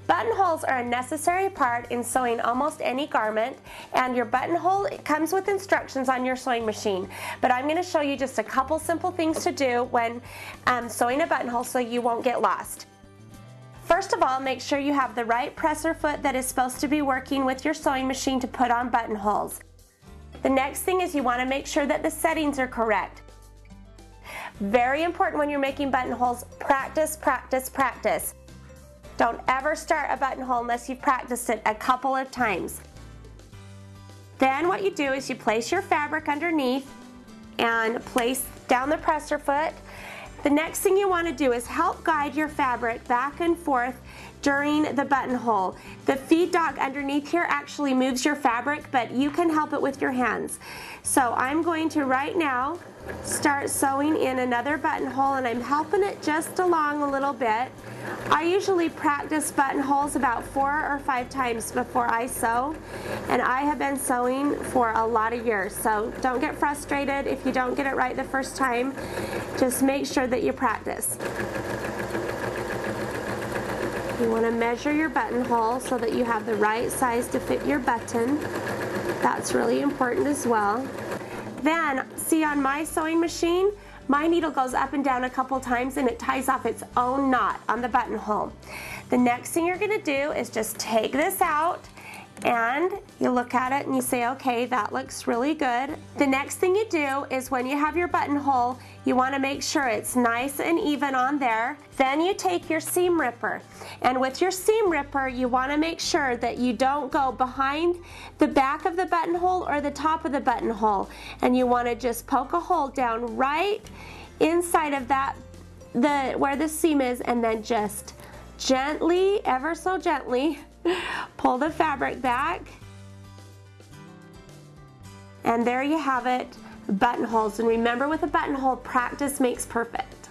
Buttonholes are a necessary part in sewing almost any garment, and your buttonhole comes with instructions on your sewing machine. But I'm going to show you just a couple simple things to do when sewing a buttonhole so you won't get lost. First of all, make sure you have the right presser foot that is supposed to be working with your sewing machine to put on buttonholes. The next thing is you want to make sure that the settings are correct. Very important when you're making buttonholes, practice, practice, practice. Don't ever start a buttonhole unless you've practiced it a couple of times. Then what you do is you place your fabric underneath and place down the presser foot. The next thing you want to do is help guide your fabric back and forth during the buttonhole. The feed dog underneath here actually moves your fabric, but you can help it with your hands. So I'm going to right now start sewing in another buttonhole, and I'm helping it just along a little bit. I usually practice buttonholes about 4 or 5 times before I sew, and I have been sewing for a lot of years, so don't get frustrated if you don't get it right the first time. Just make sure that you practice. You want to measure your buttonhole so that you have the right size to fit your button. That's really important as well. Then, see, on my sewing machine, my needle goes up and down a couple times and it ties off its own knot on the buttonhole. The next thing you're going to do is just take this out and you look at it and you say, okay, that looks really good. The next thing you do is when you have your buttonhole, you want to make sure it's nice and even on there. Then you take your seam ripper, and with your seam ripper you want to make sure that you don't go behind the back of the buttonhole or the top of the buttonhole, and you want to just poke a hole down right inside of that, where the seam is, and then just gently, ever so gently, pull the fabric back, and there you have it, buttonholes. And remember, with a buttonhole, practice makes perfect.